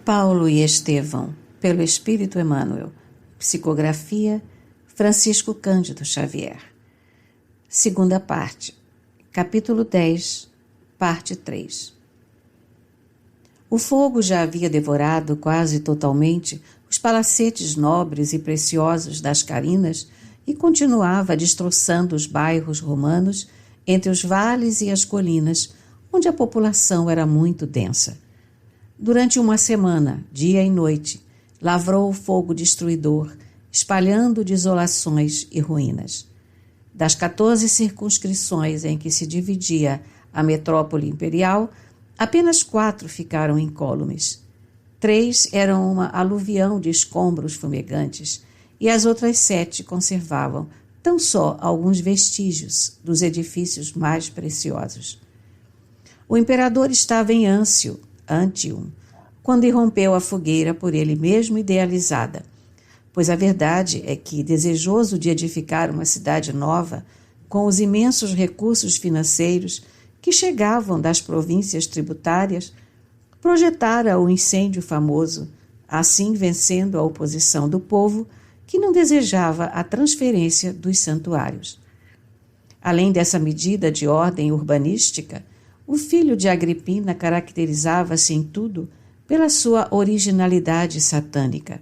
Paulo e Estevão, pelo Espírito Emmanuel. Psicografia, Francisco Cândido Xavier. Segunda parte, capítulo 10, parte 3. O fogo já havia devorado quase totalmente os palacetes nobres e preciosos das Carinas e continuava destroçando os bairros romanos entre os vales e as colinas, onde a população era muito densa. Durante uma semana, dia e noite, lavrou o fogo destruidor, espalhando desolações e ruínas. Das 14 circunscrições em que se dividia a metrópole imperial, apenas 4 ficaram incólumes. 3 eram uma aluvião de escombros fumegantes e as outras 7 conservavam tão só alguns vestígios dos edifícios mais preciosos. O imperador estava em Antium, quando irrompeu a fogueira por ele mesmo idealizada, pois a verdade é que, desejoso de edificar uma cidade nova, com os imensos recursos financeiros que chegavam das províncias tributárias, projetara o incêndio famoso, assim vencendo a oposição do povo, que não desejava a transferência dos santuários. Além dessa medida de ordem urbanística, o filho de Agripina caracterizava-se em tudo pela sua originalidade satânica.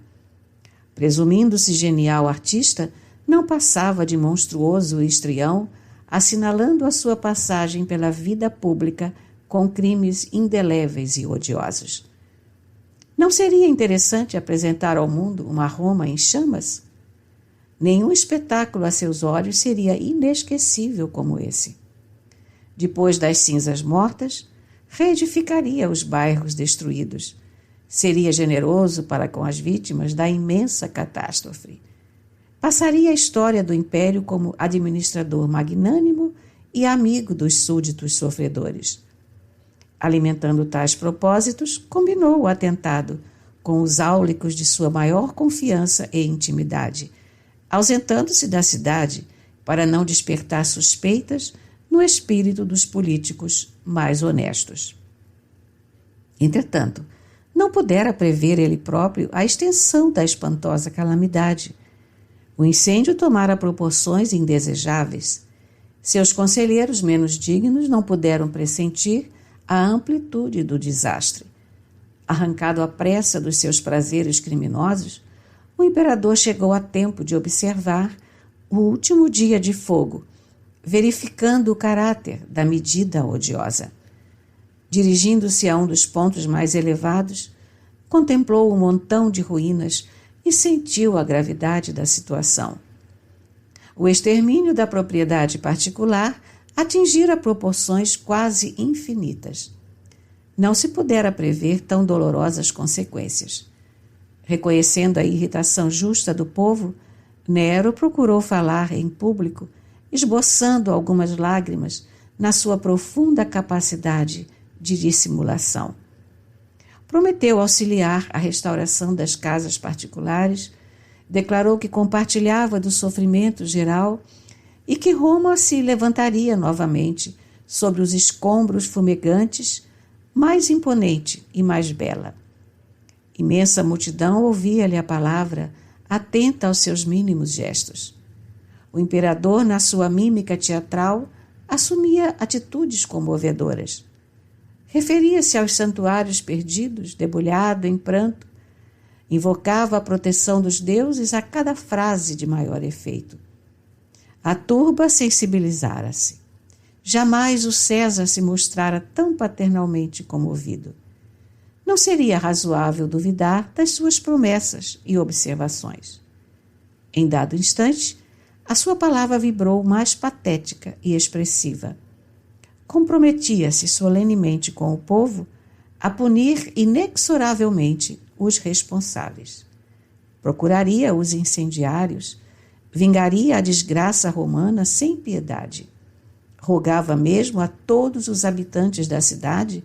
Presumindo-se genial artista, não passava de monstruoso histrião, assinalando a sua passagem pela vida pública com crimes indeléveis e odiosos. Não seria interessante apresentar ao mundo uma Roma em chamas? Nenhum espetáculo a seus olhos seria inesquecível como esse. Depois das cinzas mortas, reedificaria os bairros destruídos. Seria generoso para com as vítimas da imensa catástrofe. Passaria a história do império como administrador magnânimo e amigo dos súditos sofredores. Alimentando tais propósitos, combinou o atentado com os áulicos de sua maior confiança e intimidade, ausentando-se da cidade para não despertar suspeitas no espírito dos políticos mais honestos. Entretanto, não pudera prever ele próprio a extensão da espantosa calamidade. O incêndio tomara proporções indesejáveis. Seus conselheiros menos dignos não puderam pressentir a amplitude do desastre. Arrancado à pressa dos seus prazeres criminosos, o imperador chegou a tempo de observar o último dia de fogo, verificando o caráter da medida odiosa. Dirigindo-se a um dos pontos mais elevados, contemplou um montão de ruínas e sentiu a gravidade da situação. O extermínio da propriedade particular atingira proporções quase infinitas. Não se pudera prever tão dolorosas consequências. Reconhecendo a irritação justa do povo, Nero procurou falar em público, esboçando algumas lágrimas na sua profunda capacidade de dissimulação. Prometeu auxiliar a restauração das casas particulares, declarou que compartilhava do sofrimento geral e que Roma se levantaria novamente sobre os escombros fumegantes, mais imponente e mais bela. Imensa multidão ouvia-lhe a palavra, atenta aos seus mínimos gestos. O imperador, na sua mímica teatral, assumia atitudes comovedoras. Referia-se aos santuários perdidos, debulhado em pranto. Invocava a proteção dos deuses a cada frase de maior efeito. A turba sensibilizara-se. Jamais o César se mostrara tão paternalmente comovido. Não seria razoável duvidar das suas promessas e observações. Em dado instante, a sua palavra vibrou mais patética e expressiva. Comprometia-se solenemente com o povo a punir inexoravelmente os responsáveis. Procuraria os incendiários, vingaria a desgraça romana sem piedade. Rogava mesmo a todos os habitantes da cidade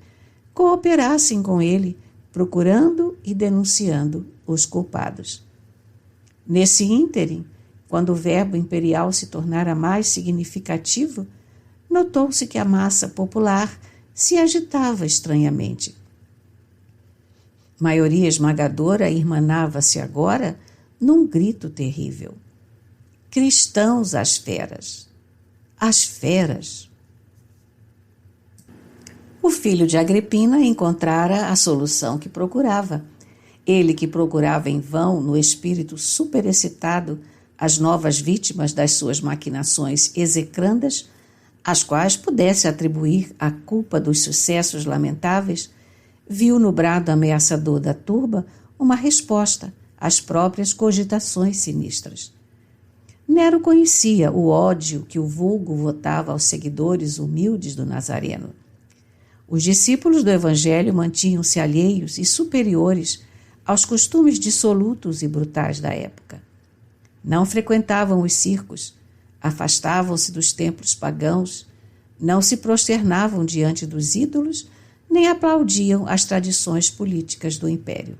cooperassem com ele, procurando e denunciando os culpados. Nesse ínterim, quando o verbo imperial se tornara mais significativo, notou-se que a massa popular se agitava estranhamente. Maioria esmagadora irmanava-se agora num grito terrível. Cristãos às feras! Às feras! O filho de Agripina encontrara a solução que procurava. Ele que procurava em vão, no espírito superexcitado, as novas vítimas das suas maquinações execrandas, às quais pudesse atribuir a culpa dos sucessos lamentáveis, viu no brado ameaçador da turba uma resposta às próprias cogitações sinistras. Nero conhecia o ódio que o vulgo votava aos seguidores humildes do Nazareno. Os discípulos do Evangelho mantinham-se alheios e superiores aos costumes dissolutos e brutais da época. Não frequentavam os circos, afastavam-se dos templos pagãos, não se prosternavam diante dos ídolos, nem aplaudiam as tradições políticas do império.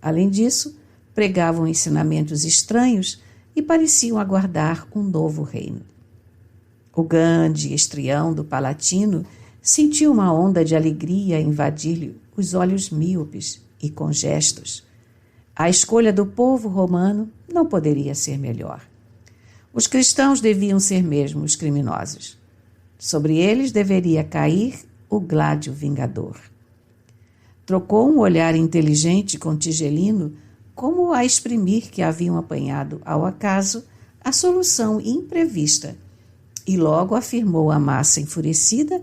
Além disso, pregavam ensinamentos estranhos e pareciam aguardar um novo reino. O grande estrião do Palatino sentiu uma onda de alegria invadir-lhe os olhos míopes e congestos. A escolha do povo romano não poderia ser melhor. Os cristãos deviam ser mesmo os criminosos. Sobre eles deveria cair o gládio vingador. Trocou um olhar inteligente com Tigelino, como a exprimir que haviam apanhado ao acaso a solução imprevista, e logo afirmou à massa enfurecida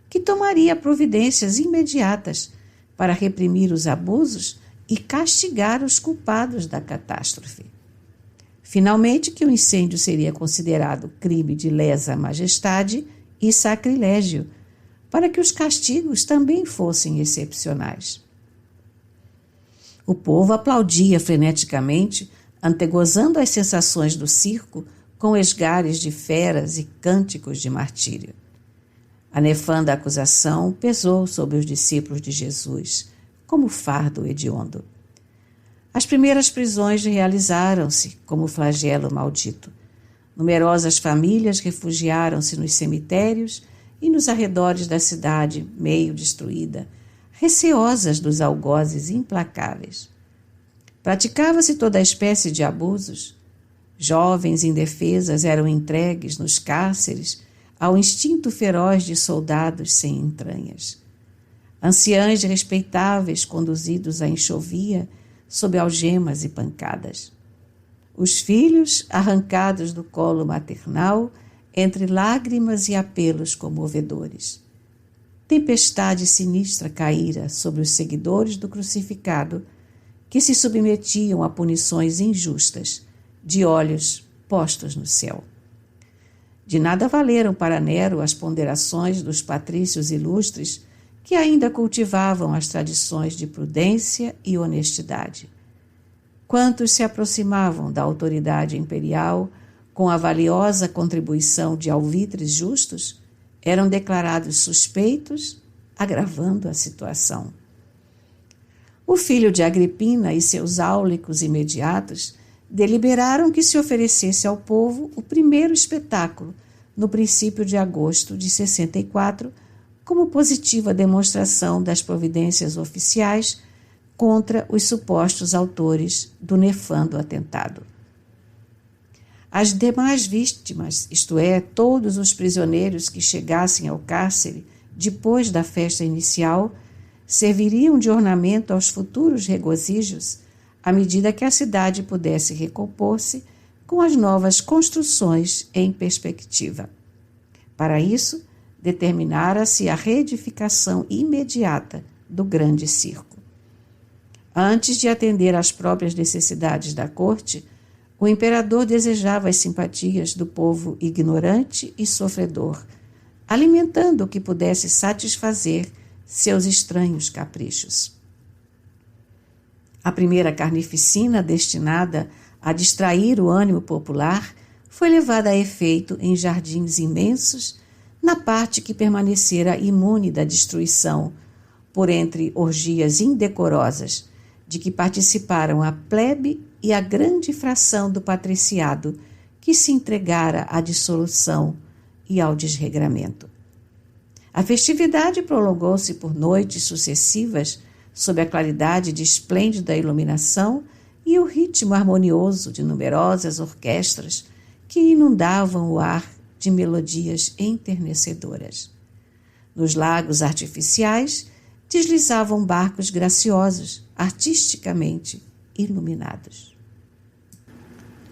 que tomaria providências imediatas para reprimir os abusos e castigar os culpados da catástrofe. Finalmente, que o incêndio seria considerado crime de lesa majestade e sacrilégio, para que os castigos também fossem excepcionais. O povo aplaudia freneticamente, antegozando as sensações do circo com esgares de feras e cânticos de martírio. A nefanda acusação pesou sobre os discípulos de Jesus, como fardo hediondo. As primeiras prisões realizaram-se como flagelo maldito. Numerosas famílias refugiaram-se nos cemitérios e nos arredores da cidade, meio destruída, receosas dos algozes implacáveis. Praticava-se toda a espécie de abusos. Jovens indefesas eram entregues nos cárceres ao instinto feroz de soldados sem entranhas. Anciães respeitáveis conduzidos à enxovia sob algemas e pancadas. Os filhos arrancados do colo maternal entre lágrimas e apelos comovedores. Tempestade sinistra caíra sobre os seguidores do crucificado, que se submetiam a punições injustas, de olhos postos no céu. De nada valeram para Nero as ponderações dos patrícios ilustres que ainda cultivavam as tradições de prudência e honestidade. Quantos se aproximavam da autoridade imperial com a valiosa contribuição de alvitres justos eram declarados suspeitos, agravando a situação. O filho de Agripina e seus áulicos imediatos deliberaram que se oferecesse ao povo o primeiro espetáculo, no princípio de agosto de 64, como positiva demonstração das providências oficiais contra os supostos autores do nefando atentado. As demais vítimas, isto é, todos os prisioneiros que chegassem ao cárcere depois da festa inicial, serviriam de ornamento aos futuros regozijos, à medida que a cidade pudesse recompor-se com as novas construções em perspectiva. Para isso, determinara-se a reedificação imediata do grande circo. Antes de atender às próprias necessidades da corte, o imperador desejava as simpatias do povo ignorante e sofredor, alimentando o que pudesse satisfazer seus estranhos caprichos. A primeira carnificina, destinada a distrair o ânimo popular, foi levada a efeito em jardins imensos, na parte que permanecera imune da destruição, por entre orgias indecorosas, de que participaram a plebe e a grande fração do patriciado, que se entregara à dissolução e ao desregramento. A festividade prolongou-se por noites sucessivas sob a claridade de esplêndida iluminação e o ritmo harmonioso de numerosas orquestras que inundavam o ar de melodias enternecedoras. Nos lagos artificiais deslizavam barcos graciosos, artisticamente iluminados.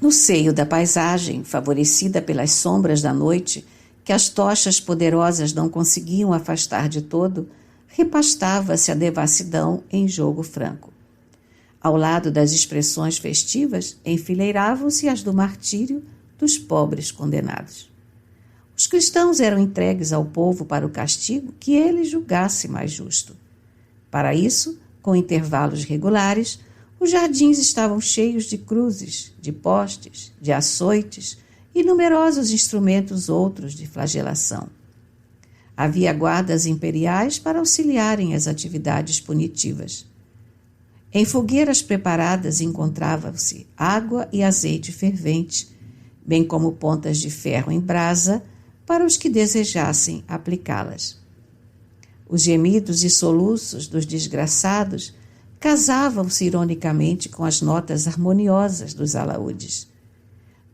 No seio da paisagem, favorecida pelas sombras da noite, que as tochas poderosas não conseguiam afastar de todo, repastava-se a devassidão em jogo franco. Ao lado das expressões festivas, enfileiravam-se as do martírio dos pobres condenados. Os cristãos eram entregues ao povo para o castigo que ele julgasse mais justo. Para isso, com intervalos regulares, os jardins estavam cheios de cruzes, de postes, de açoites e numerosos instrumentos outros de flagelação. Havia guardas imperiais para auxiliarem as atividades punitivas. Em fogueiras preparadas encontravam-se água e azeite fervente, bem como pontas de ferro em brasa para os que desejassem aplicá-las. Os gemidos e soluços dos desgraçados casavam-se ironicamente com as notas harmoniosas dos alaúdes.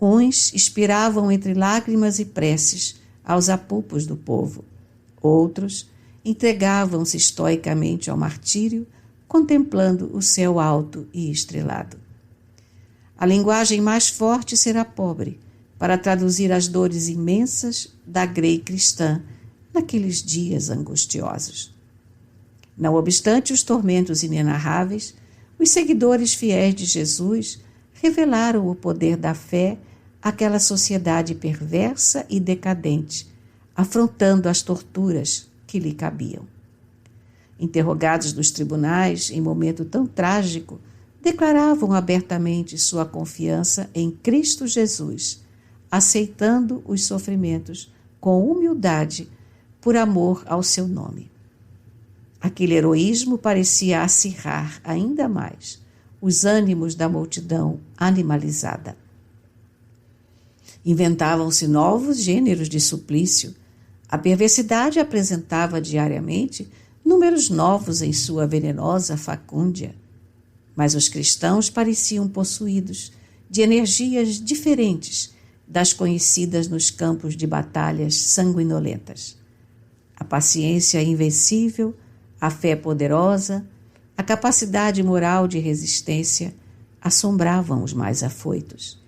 Uns expiravam entre lágrimas e preces aos apupos do povo. Outros entregavam-se estoicamente ao martírio, contemplando o céu alto e estrelado. A linguagem mais forte será pobre, para traduzir as dores imensas da grei cristã naqueles dias angustiosos. Não obstante os tormentos inenarráveis, os seguidores fiéis de Jesus revelaram o poder da fé àquela sociedade perversa e decadente, afrontando as torturas que lhe cabiam. Interrogados nos tribunais, em momento tão trágico, declaravam abertamente sua confiança em Cristo Jesus, aceitando os sofrimentos com humildade por amor ao seu nome. Aquele heroísmo parecia acirrar ainda mais os ânimos da multidão animalizada. Inventavam-se novos gêneros de suplício. A perversidade apresentava diariamente números novos em sua venenosa facúndia. Mas os cristãos pareciam possuídos de energias diferentes das conhecidas nos campos de batalhas sanguinolentas. A paciência invencível, a fé poderosa, a capacidade moral de resistência assombravam os mais afoitos.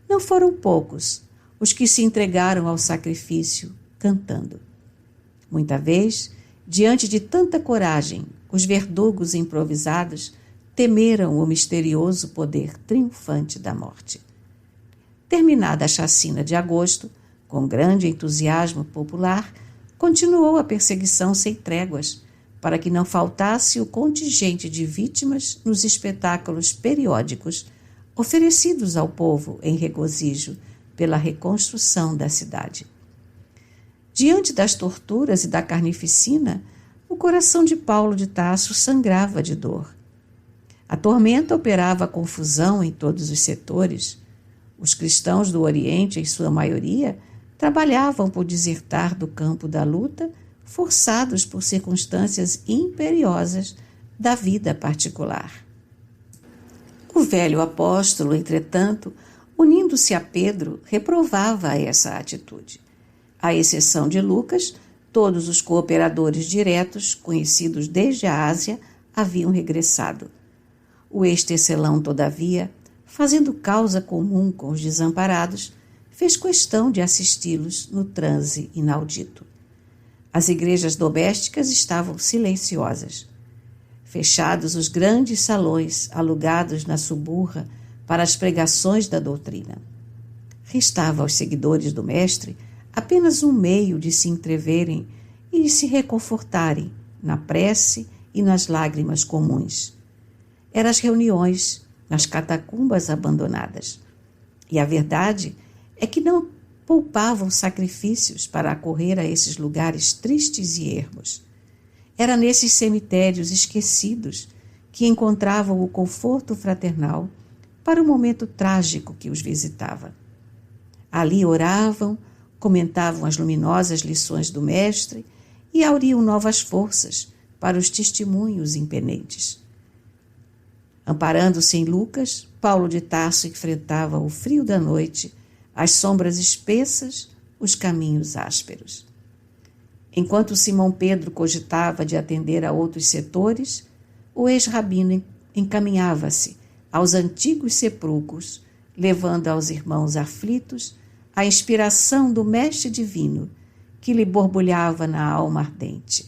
Não foram poucos os que se entregaram ao sacrifício cantando. Muita vez, diante de tanta coragem, os verdugos improvisados temeram o misterioso poder triunfante da morte. Terminada a chacina de agosto, com grande entusiasmo popular, continuou a perseguição sem tréguas, para que não faltasse o contingente de vítimas nos espetáculos periódicos oferecidos ao povo em regozijo pela reconstrução da cidade. Diante das torturas e da carnificina, o coração de Paulo de Tarso sangrava de dor. A tormenta operava confusão em todos os setores. Os cristãos do Oriente, em sua maioria, trabalhavam por desertar do campo da luta, forçados por circunstâncias imperiosas da vida particular. O velho apóstolo, entretanto, unindo-se a Pedro, reprovava essa atitude. À exceção de Lucas, todos os cooperadores diretos, conhecidos desde a Ásia, haviam regressado. O ex-tecelão, todavia, fazendo causa comum com os desamparados, fez questão de assisti-los no transe inaudito. As igrejas domésticas estavam silenciosas. Fechados os grandes salões alugados na suburra para as pregações da doutrina. Restava aos seguidores do Mestre apenas um meio de se entreverem e de se reconfortarem na prece e nas lágrimas comuns. Eram as reuniões nas catacumbas abandonadas. E a verdade é que não poupavam sacrifícios para acorrer a esses lugares tristes e ermos. Era nesses cemitérios esquecidos que encontravam o conforto fraternal para o momento trágico que os visitava. Ali oravam, comentavam as luminosas lições do Mestre e auriam novas forças para os testemunhos impenentes. Amparando-se em Lucas, Paulo de Tarso enfrentava o frio da noite, as sombras espessas, os caminhos ásperos. Enquanto Simão Pedro cogitava de atender a outros setores, o ex-rabino encaminhava-se aos antigos sepulcros, levando aos irmãos aflitos a inspiração do Mestre Divino, que lhe borbulhava na alma ardente.